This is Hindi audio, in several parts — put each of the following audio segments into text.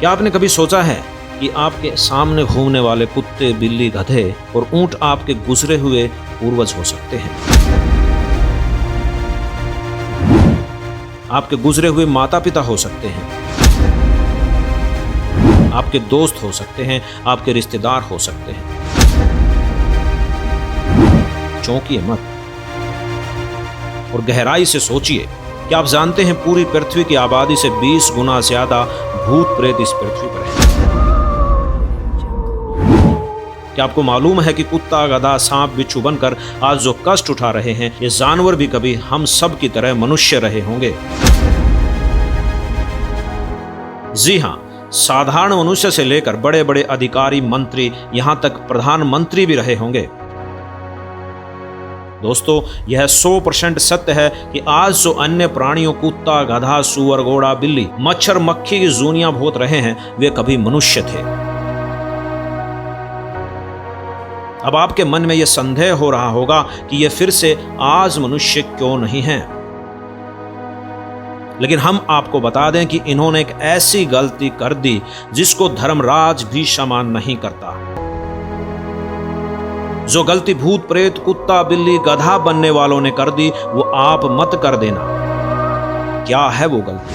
क्या आपने कभी सोचा है कि आपके सामने घूमने वाले कुत्ते, बिल्ली, गधे और ऊंट आपके गुजरे हुए पूर्वज हो सकते हैं? आपके गुजरे हुए माता पिता हो सकते हैं, आपके दोस्त हो सकते हैं, आपके रिश्तेदार हो सकते हैं। चौंकिए मत और गहराई से सोचिए। क्या आप जानते हैं पूरी पृथ्वी की आबादी से 20 गुना ज्यादा भूत प्रेत इस पृथ्वी पर है? क्या आपको मालूम है कि कुत्ता, गधा, सांप, बिच्छू बनकर आज जो कष्ट उठा रहे हैं, ये जानवर भी कभी हम सब की तरह मनुष्य रहे होंगे? जी हां, साधारण मनुष्य से लेकर बड़े बड़े अधिकारी, मंत्री, यहां तक प्रधानमंत्री भी रहे होंगे। दोस्तों, यह 100% सत्य है कि आज जो अन्य प्राणियों, कुत्ता, गधा, सूअर, घोड़ा, बिल्ली, मच्छर, मक्खी की जूनियां भोत रहे हैं, वे कभी मनुष्य थे। अब आपके मन में यह संदेह हो रहा होगा कि ये फिर से आज मनुष्य क्यों नहीं हैं? लेकिन हम आपको बता दें कि इन्होंने एक ऐसी गलती कर दी जिसको धर्मराज भी क्षमा नहीं करता। जो गलती भूत प्रेत, कुत्ता, बिल्ली, गधा बनने वालों ने कर दी, वो आप मत कर देना। क्या है वो गलती?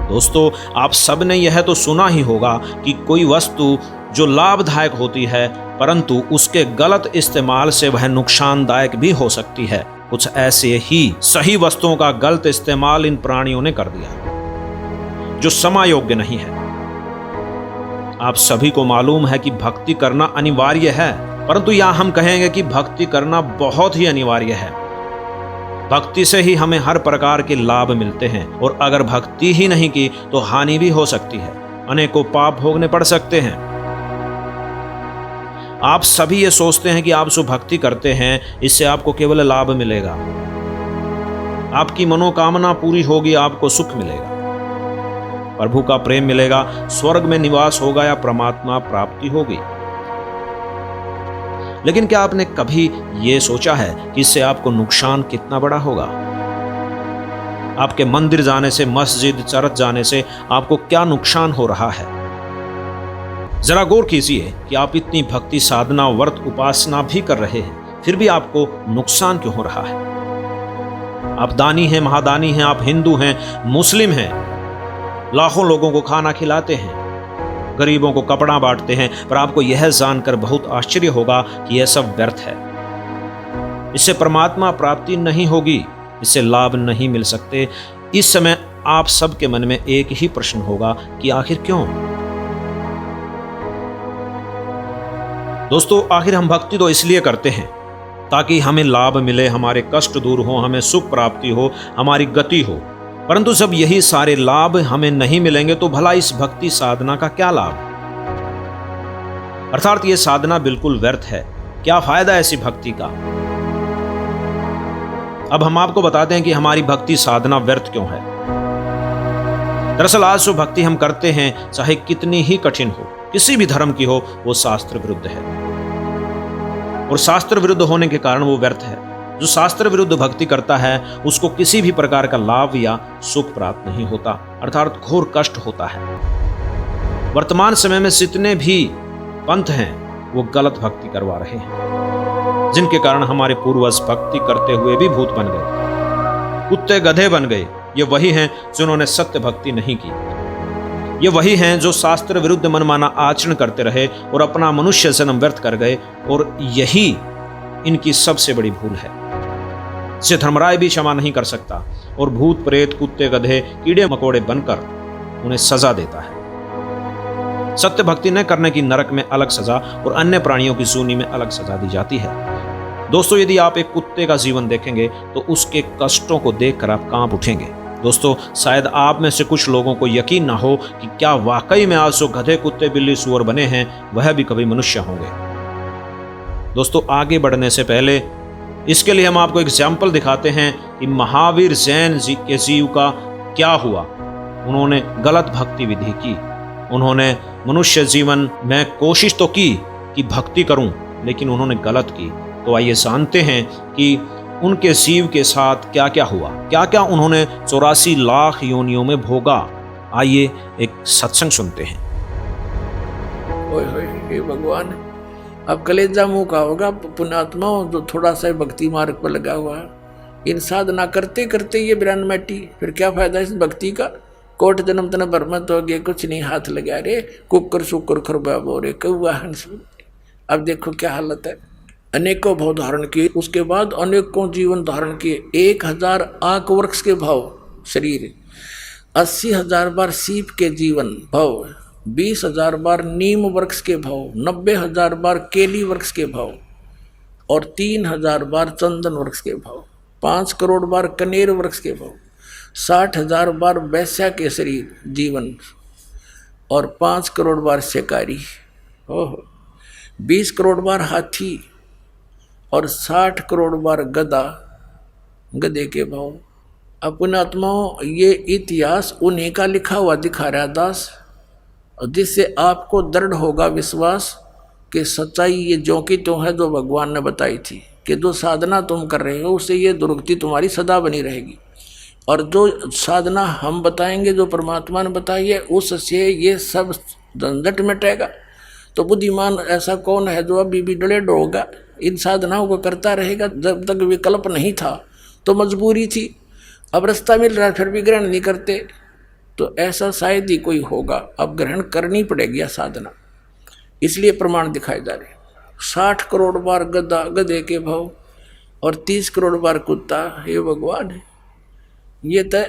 दोस्तों, आप सबने यह तो सुना ही होगा कि कोई वस्तु जो लाभदायक होती है, परंतु उसके गलत इस्तेमाल से वह नुकसानदायक भी हो सकती है। कुछ ऐसे ही सही वस्तुओं का गलत इस्तेमाल इन प्राणियों ने कर दिया, जो समायोग्य नहीं है। आप सभी को मालूम है कि भक्ति करना अनिवार्य है, परंतु यहां हम कहेंगे कि भक्ति करना बहुत ही अनिवार्य है। भक्ति से ही हमें हर प्रकार के लाभ मिलते हैं, और अगर भक्ति ही नहीं की तो हानि भी हो सकती है, अनेकों पाप भोगने पड़ सकते हैं। आप सभी ये सोचते हैं कि आप जो भक्ति करते हैं, इससे आपको केवल लाभ मिलेगा, आपकी मनोकामना पूरी होगी, आपको सुख मिलेगा, प्रभु का प्रेम मिलेगा, स्वर्ग में निवास होगा या परमात्मा प्राप्ति होगी। लेकिन क्या आपने कभी यह सोचा है कि इससे आपको नुकसान कितना बड़ा होगा? आपके मंदिर जाने से, मस्जिद, चर्च जाने से आपको क्या नुकसान हो रहा है? जरा गौर कीजिए कि आप इतनी भक्ति, साधना, व्रत, उपासना भी कर रहे हैं, फिर भी आपको नुकसान क्यों हो रहा है? आप दानी हैं, महादानी हैं, आप हिंदू हैं, मुस्लिम हैं, लाखों लोगों को खाना खिलाते हैं, गरीबों को कपड़ा बांटते हैं, पर आपको यह जानकर बहुत आश्चर्य होगा कि यह सब व्यर्थ है। इससे परमात्मा प्राप्ति नहीं होगी, इससे लाभ नहीं मिल सकते। इस समय आप सबके मन में एक ही प्रश्न होगा कि आखिर क्यों? दोस्तों, आखिर हम भक्ति तो इसलिए करते हैं ताकि हमें लाभ मिले, हमारे कष्ट दूर हो, हमें सुख प्राप्ति हो, हमारी गति हो। परंतु जब यही सारे लाभ हमें नहीं मिलेंगे तो भला इस भक्ति साधना का क्या लाभ? अर्थात ये साधना बिल्कुल व्यर्थ है। क्या फायदा ऐसी भक्ति का? अब हम आपको बताते हैं कि हमारी भक्ति साधना व्यर्थ क्यों है। दरअसल आज जो भक्ति हम करते हैं, चाहे कितनी ही कठिन हो, किसी भी धर्म की हो, वो शास्त्र विरुद्ध है, और शास्त्र विरुद्ध होने के कारण वो व्यर्थ है। जो शास्त्र विरुद्ध भक्ति करता है, उसको किसी भी प्रकार का लाभ या सुख प्राप्त नहीं होता, अर्थात घोर कष्ट होता है। वर्तमान समय में जितने भी पंथ हैं, वो गलत भक्ति करवा रहे हैं, जिनके कारण हमारे पूर्वज भक्ति करते हुए भी भूत बन गए, कुत्ते, गधे बन गए। ये वही हैं जिन्होंने सत्य भक्ति नहीं की। ये वही हैं जो शास्त्र विरुद्ध मनमाना आचरण करते रहे और अपना मनुष्य जन्म व्यर्थ कर गए, और यही इनकी सबसे बड़ी भूल है। इसे धर्मराज भी क्षमा नहीं कर सकता, और भूत प्रेत, कुत्ते, गधे, कीड़े मकोड़े बनकर उन्हें सजा देता है। सत्य भक्ति न करने की नरक में अलग सजा और अन्य प्राणियों की सूनी में अलग सजा दी जाती है। दोस्तों, यदि आप एक कुत्ते का जीवन देखेंगे तो उसके कष्टों को देखकर आप कांप उठेंगे। दोस्तों, शायद आप में से कुछ लोगों को यकीन ना हो कि क्या वाकई में आज जो गधे, कुत्ते, बिल्ली, सूअर बने हैं, वह भी कभी मनुष्य होंगे। दोस्तों, आगे बढ़ने से पहले इसके लिए हम आपको एग्जाम्पल दिखाते हैं कि महावीर जैन जी के जीव का क्या हुआ। उन्होंने गलत भक्ति विधि की। उन्होंने मनुष्य जीवन में कोशिश तो की कि भक्ति करूं, लेकिन उन्होंने गलत की। तो आइए जानते हैं कि उनके जीव के साथ क्या क्या हुआ, क्या क्या उन्होंने 84 लाख योनियों में भोगा, आइए एक सत्संग सुनते हैं। ओए होए, हे भगवान, अब कलेजा मुंह का होगा पुण्यात्मा जो थोड़ा सा भक्ति मार्ग पर लगा हुआ है। इन साधना करते करते ये बिरान मैटी, फिर क्या फायदा इस भक्ति का। कोट जन्म तन बरमत हो गए, कुछ नहीं हाथ लगा रे, कुकर सुकर खरबा बोरे कौआ हंस। अब देखो क्या हालत है। अनेकों भाव धारण किए, उसके बाद अनेकों जीवन धारण किए। 1000 आक वृक्ष के भाव शरीर, 80,000 बार सीप के जीवन भाव, 20,000 बार नीम वृक्ष के भाव, 90,000 बार केली वृक्ष के भाव और 3,000 बार चंदन वृक्ष के भाव, 5 करोड़ बार कनेर वृक्ष के भाव, 60,000 बार वैश्या के शरीर जीवन और 5 करोड़ बार शिकारी, ओह 20 करोड़ बार हाथी और 60 करोड़ बार गधा गधे के भाव। अपने आत्माओं, ये इतिहास उन्हीं का लिखा हुआ दिखा रहा दास, जिससे आपको दृढ़ होगा विश्वास कि सच्चाई ये जो की तो है जो भगवान ने बताई थी, कि जो साधना तुम कर रहे हो उससे ये दुर्गति तुम्हारी सदा बनी रहेगी। और जो साधना हम बताएंगे, जो परमात्मा ने बताई है, उससे ये सब झंझट मिटेगा। तो बुद्धिमान ऐसा कौन है जो अभी भी डले होगा, इन साधनाओं को करता रहेगा। जब तक विकल्प नहीं था तो मजबूरी थी, अब रास्ता मिल रहा है फिर भी ग्रहण नहीं करते, तो ऐसा शायद ही कोई होगा। अब ग्रहण करनी पड़ेगी साधना, इसलिए प्रमाण दिखाए जा रहे। 60 करोड़ बार गधा गधे के भाव और 30 करोड़ बार कुत्ता। हे भगवान, ये तो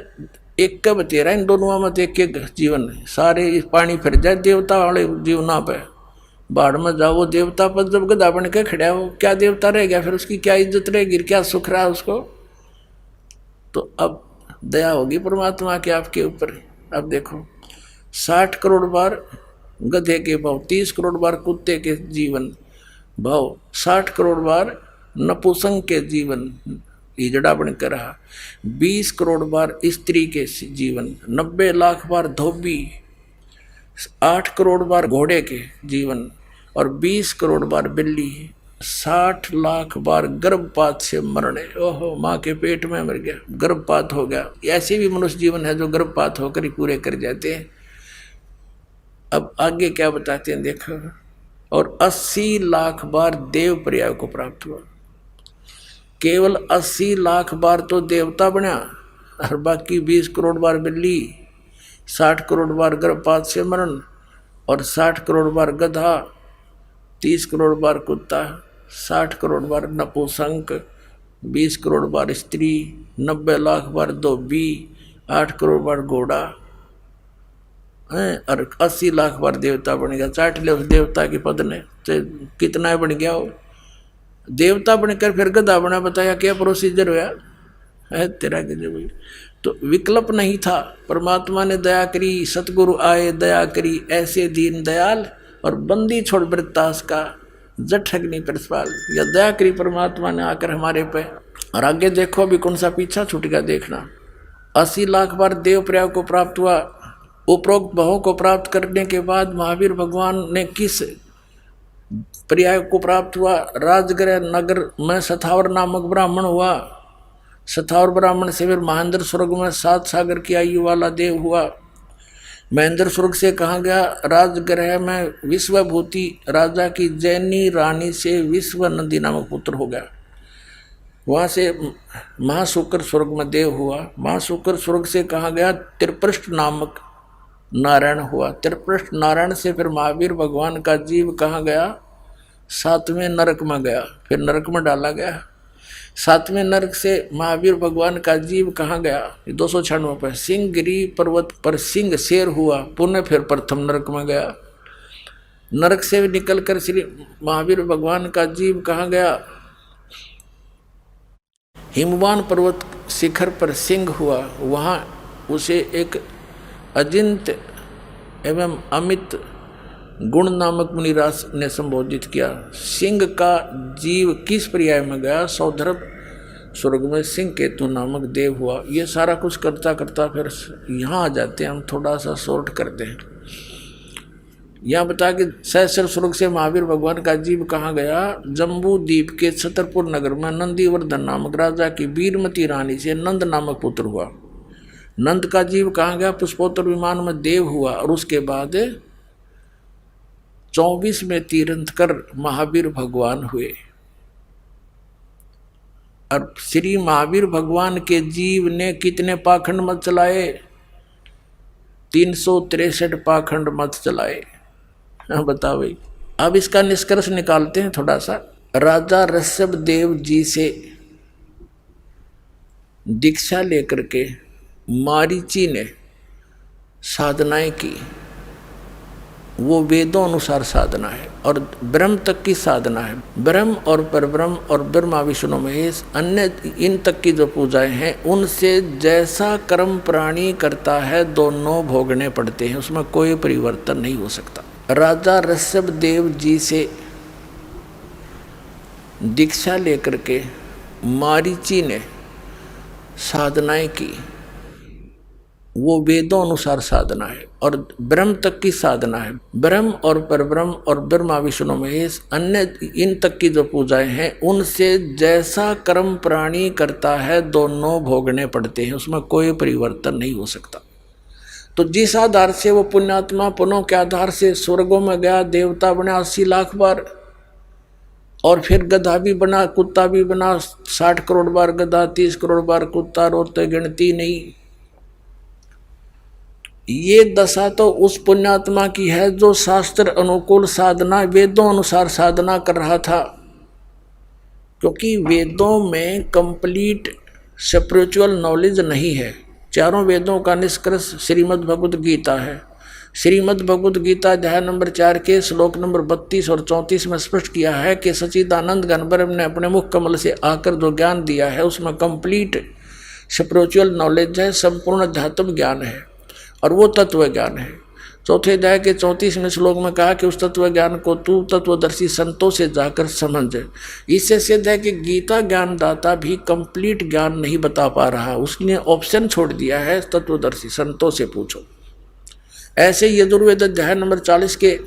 एक का बतेरा, इन दोनों में एक एक जीवन है। सारे पानी फिर जाए देवता वाले जीवना पे, बाढ़ में जाओ वो देवता पर जब गधा बन के खड़ा हो, क्या देवता रह गया फिर, उसकी क्या इज्जत रहेगी, क्या सुख रहा उसको। तो अब दया होगी परमात्मा के आपके ऊपर। अब देखो 60 करोड़ बार गधे के भाव, 30 करोड़ बार कुत्ते के जीवन भाव, 60 करोड़ बार नपुंसक के जीवन हिजड़ा बनकर रहा, 20 करोड़ बार स्त्री के जीवन, 90 लाख बार धोबी, 8 करोड़ बार घोड़े के जीवन और 20 करोड़ बार बिल्ली, 60 लाख बार गर्भपात से मरने। ओहो, माँ के पेट में मर गया, गर्भपात हो गया। ऐसे भी मनुष्य जीवन है जो गर्भपात होकर ही पूरे कर जाते हैं। अब आगे क्या बताते हैं देखो। और 80 लाख बार देव पर्याय को प्राप्त हुआ। केवल 80 लाख बार तो देवता बना और बाकी 20 करोड़ बार बिल्ली, 60 करोड़ बार गर्भपात से मरण और 60 करोड़ बार गधा, 30 करोड़ बार कुत्ता, 60 करोड़ बार नपुंसक, 20 करोड़ बार स्त्री, 90 लाख बार धोबी, 8 करोड़ बार घोड़ा और 80 लाख बार देवता बन गया। चाट ले उस देवता के पद ने, तो कितना बन गया हो। देवता बनकर फिर गधा बना, बताया क्या प्रोसीजर हुआ है तेरा के जो। तो विकल्प नहीं था, परमात्मा ने दया करी, सतगुरु आए दया करी, ऐसे दीन दयाल और बंदी छोड़ वृत्तास का जठ अग्नि पर सवाल। या दया करी परमात्मा ने आकर हमारे पे। और आगे देखो अभी कौन सा पीछा छूट गया देखना। 80 लाख बार देव पर्याय को प्राप्त हुआ। उपरोक्त भावों को प्राप्त करने के बाद महावीर भगवान ने किस पर्याय को प्राप्त हुआ। राजगृह नगर में सथावर नामक ब्राह्मण हुआ। सथावर ब्राह्मण से फिर महेंद्र स्वर्ग में 7 सागर की आयु वाला देव हुआ। महेंद्र स्वर्ग से कहा गया राजगृह में विश्वभूति राजा की जैनी रानी से विश्व नंदी नामक पुत्र हो गया। वहाँ से महाशुक्र स्वर्ग में देव हुआ। महाशुक्र स्वर्ग से कहा गया त्रिपृष्ठ नामक नारायण हुआ। त्रिपृष्ठ नारायण से फिर महावीर भगवान का जीव कहाँ गया, 7वें नरक में गया, फिर नरक में डाला गया। 7वें नरक से महावीर भगवान का जीव कहाँ गया, 296 पर सिंहगिरी पर्वत पर सिंह शेर हुआ, पुनः फिर प्रथम नरक में गया। नरक से निकलकर श्री महावीर भगवान का जीव कहाँ गया, हिमवान पर्वत शिखर पर सिंह हुआ। वहाँ उसे एक अजिंत एवं अमित गुण नामक मुनिराज ने संबोधित किया। सिंह का जीव किस पर्याय में गया, सौधर्भ स्वर्ग में सिंह केतु नामक देव हुआ। ये सारा कुछ करता करता फिर यहाँ आ जाते हैं, हम थोड़ा सा शॉर्ट करते हैं। यहाँ बता कि सहस्र स्वर्ग से महावीर भगवान का जीव कहाँ गया, जम्बू द्वीप के छतरपुर नगर में नंदीवर्धन नामक राजा की वीरमती रानी से नंद नामक पुत्र हुआ। नंद का जीव कहाँ गया? पुष्पोत्तर विमान में देव हुआ और उसके बाद 24 में तीर्थंकर महावीर भगवान हुए। और श्री महावीर भगवान के जीव ने कितने पाखंड मत चलाए? 363 पाखंड मत चलाए। हाँ बताओ भाई। अब इसका निष्कर्ष निकालते हैं थोड़ा सा। राजा ऋषभ देव जी से दीक्षा लेकर के मारीची ने साधनाएं की, वो वेदों अनुसार साधना है और ब्रह्म तक की साधना है। ब्रह्म और परब्रह्म और ब्रह्मा विष्णु महेश अन्य इन तक की जो पूजाएं हैं, उनसे जैसा कर्म प्राणी करता है दोनों भोगने पड़ते हैं, उसमें कोई परिवर्तन नहीं हो सकता। राजा ऋषभ देव जी से दीक्षा लेकर के मारीची ने साधनाएं की, वो वेदों अनुसार साधना है और ब्रह्म तक की साधना है। ब्रह्म और परब्रह्म और ब्रह्मा विष्णु महेश अन्य इन तक की जो पूजाएं हैं, उनसे जैसा कर्म प्राणी करता है दोनों भोगने पड़ते हैं, उसमें कोई परिवर्तन नहीं हो सकता। तो जिस आधार से वो पुण्यात्मा पुण्यों के आधार से स्वर्गों में गया, देवता बना 80 लाख बार, और फिर गधा भी बना, कुत्ता भी बना, 60 करोड़ बार गधा, 30 करोड़ बार कुत्ता, रोते गिनती नहीं। ये दशा तो उस पुण्यात्मा की है जो शास्त्र अनुकूल साधना, वेदों अनुसार साधना कर रहा था। क्योंकि वेदों में कंप्लीट स्पिरिचुअल नॉलेज नहीं है। चारों वेदों का निष्कर्ष श्रीमद् भगवद गीता है। श्रीमद् भगवद गीता अध्याय नंबर 4 के श्लोक नंबर 32 और 34 में स्पष्ट किया है कि सच्चिदानंद घन ब्रह्म ने अपने मुख कमल से आकर जो ज्ञान दिया है, उसमें कंप्लीट स्पिरिचुअल नॉलेज है, संपूर्ण अध्यात्म ज्ञान है और वो तत्व ज्ञान है। चौथे अध्याय के 34वें श्लोक में कहा कि उस तत्व ज्ञान को तू तत्वदर्शी संतों से जाकर समझ। इससे सिद्ध है कि गीता ज्ञानदाता भी कंप्लीट ज्ञान नहीं बता पा रहा, उसने ऑप्शन छोड़ दिया है, तत्वदर्शी संतों से पूछो। ऐसे यजुर्वेद अध्याय नंबर 40 के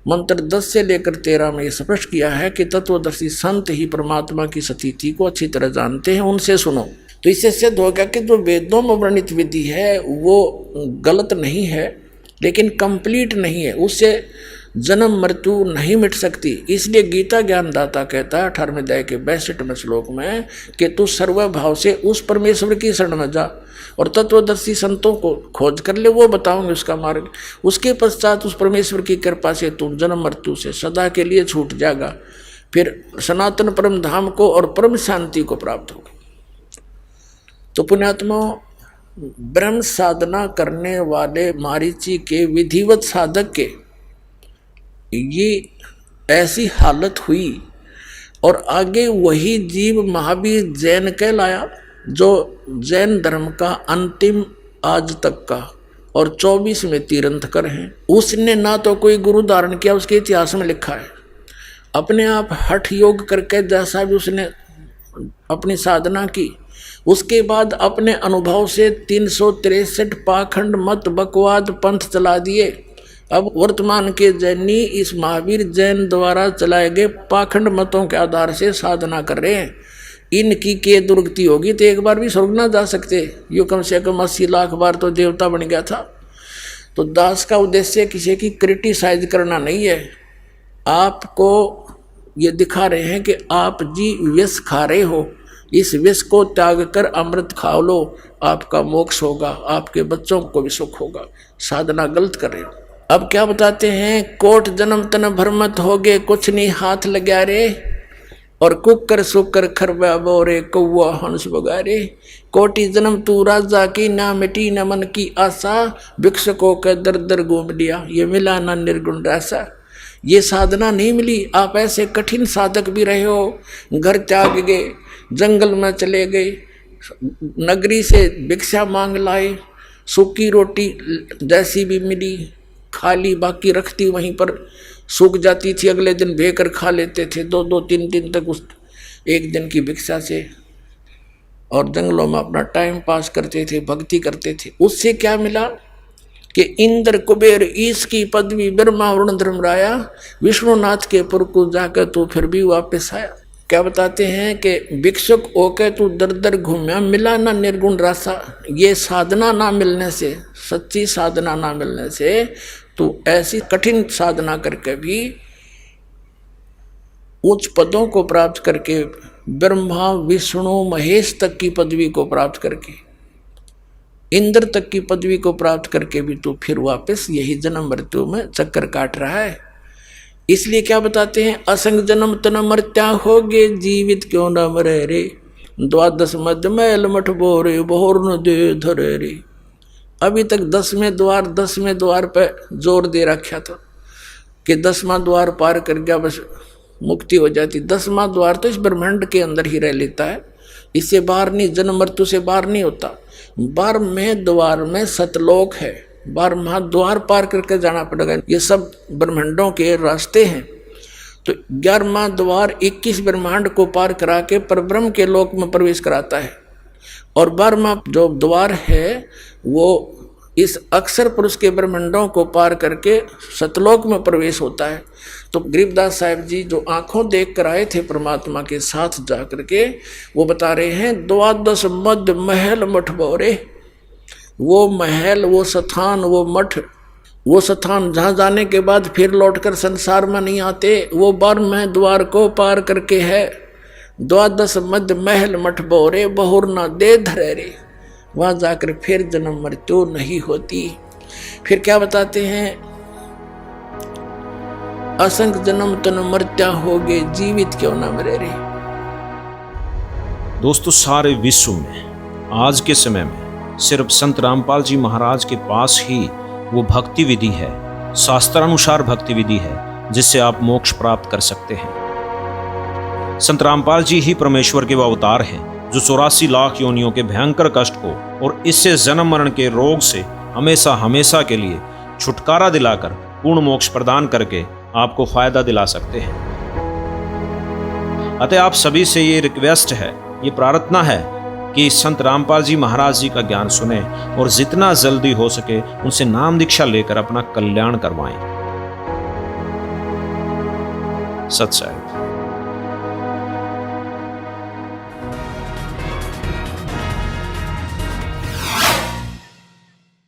मंत्र 10 से लेकर 13 में स्पष्ट किया है कि तत्वदर्शी संत ही परमात्मा की स्थिति को अच्छी तरह जानते हैं, उनसे सुनो। तो इससे सिद्ध हो गया कि जो वेदों में वर्णित विधि है वो गलत नहीं है, लेकिन कंप्लीट नहीं है, उससे जन्म मृत्यु नहीं मिट सकती। इसलिए गीता ज्ञानदाता कहता है 18वें अध्याय के 62वें श्लोक में कि तू सर्वभाव से उस परमेश्वर की शरण में जा और तत्वदर्शी संतों को खोज कर ले, वो बताओगे उसका मार्ग। उसके पश्चात उस परमेश्वर की कृपा से तू जन्म मृत्यु से सदा के लिए छूट जाएगा, फिर सनातन परम धाम को और परम शांति को प्राप्त होगा। तो पुण्यात्मा, ब्रह्म साधना करने वाले मारीची के विधिवत साधक के ये ऐसी हालत हुई और आगे वही जीव महावीर जैन कहलाया, जो जैन धर्म का अंतिम आज तक का और 24 में तीर्थंकर हैं। उसने ना तो कोई गुरु धारण किया, उसके इतिहास में लिखा है, अपने आप हठ योग करके जैसा भी उसने अपनी साधना की, उसके बाद अपने अनुभव से 363 पाखंड मत बकवाद पंथ चला दिए। अब वर्तमान के जैनी इस महावीर जैन द्वारा चलाए गए पाखंड मतों के आधार से साधना कर रहे हैं। इनकी के दुर्गति होगी तो एक बार भी स्वर्ग ना जा सकते, यो कम से कम 80 लाख बार तो देवता बन गया था। तो दास का उद्देश्य किसी की क्रिटिसाइज करना नहीं है, आपको ये दिखा रहे हैं कि आप जी विष खा रहे हो, इस विष को त्याग कर अमृत खा लो, आपका मोक्ष होगा, आपके बच्चों को भी सुख होगा। साधना गलत कर रहे हो। अब क्या बताते हैं, कोट जन्म तन भरमत हो गए, कुछ नहीं हाथ लगा रे, और कुकर सुकर खरबा बोरे कौआ हंस बगारे। कोटि जन्म तू राजा की, ना मिटी न मन की आशा, भिक्षुकों का दर दर घूम लिया, ये मिला ना निर्गुण रासा। ये साधना नहीं मिली। आप ऐसे कठिन साधक भी रहे हो, घर त्याग गए, जंगल में चले गए, नगरी से भिक्षा मांग लाए, सूखी रोटी जैसी भी मिली खाली, बाकी रखती वहीं पर सूख जाती थी, अगले दिन भेकर खा लेते थे 2-2-3 दिन तक उस एक दिन की भिक्षा से, और जंगलों में अपना टाइम पास करते थे, भक्ति करते थे। उससे क्या मिला कि इंद्र कुबेर ईश की पदवी, ब्रह्मा वरुण धर्मराया, विष्णुनाथ के पुर को जाकर तो फिर भी वापस आया। क्या बताते हैं कि भिक्षुक होके तू दर दर घूमया, मिला ना निर्गुण रासा। ये साधना ना मिलने से, सच्ची साधना ना मिलने से तू ऐसी कठिन साधना करके भी उच्च पदों को प्राप्त करके, ब्रह्मा विष्णु महेश तक की पदवी को प्राप्त करके, इंद्र तक की पदवी को प्राप्त करके भी तू फिर वापस यही जन्म मृत्यु में चक्कर काट रहा है। इसलिए क्या बताते हैं, असंग जन्म तन मर्त्या होगे, जीवित क्यों न मरे रे, द्वादश मध्य मैल मठ बोरे, बोर न दे धरे रे। अभी तक 10वें द्वार पे जोर दे रखा था कि 10वां द्वार पार कर गया बस मुक्ति हो जाती। 10वां द्वार तो इस ब्रह्मांड के अंदर ही रह लेता है, इससे बाहर नहीं, जन्म मृत्यु से बाहर नहीं होता। 12वें द्वार में सतलोक है, 12वां द्वार पार करके जाना पड़ेगा। ये सब ब्रह्मांडों के रास्ते हैं। तो 11वां द्वार 21 ब्रह्मांड को पार करा के परब्रह्म के लोक में प्रवेश कराता है, और 12वां जो द्वार है वो इस अक्षर पुरुष के ब्रह्मांडों को पार करके सतलोक में प्रवेश होता है। तो गरीबदास साहिब जी जो आंखों देख कर आए थे परमात्मा के साथ जा करके, वो बता रहे हैं, द्वादश मध्य महल मठ बोरे। वो महल, वो स्थान, वो मठ, वो स्थान जहाँ जाने के बाद फिर लौटकर संसार में नहीं आते, वो 12वें द्वार को पार करके है। द्वादश मध्य महल मठ बोरे, बहुर न दे धरे रे। वहाँ जाकर फिर जन्म मृत्यु नहीं होती। फिर क्या बताते हैं, असंख्य जन्म तन मर्त्या होगे, जीवित क्यों न मरे रे। दोस्तों, सारे विश्व में आज के समय में सिर्फ संत रामपाल जी महाराज के पास ही वो भक्ति विधि है, शास्त्रानुसार भक्ति विधि है, जिससे आप मोक्ष प्राप्त कर सकते हैं। संत रामपाल जी ही परमेश्वर के वो अवतार हैं जो 84 लाख योनियों के भयंकर कष्ट को और इससे जन्म मरण के रोग से हमेशा हमेशा के लिए छुटकारा दिलाकर पूर्ण मोक्ष प्रदान करके आपको फायदा दिला सकते हैं। अतः आप सभी से ये रिक्वेस्ट है, ये प्रार्थना है कि संत रामपाल जी महाराज जी का ज्ञान सुने और जितना जल्दी हो सके उनसे नाम दीक्षा लेकर अपना कल्याण करवाएं। सत साहिब।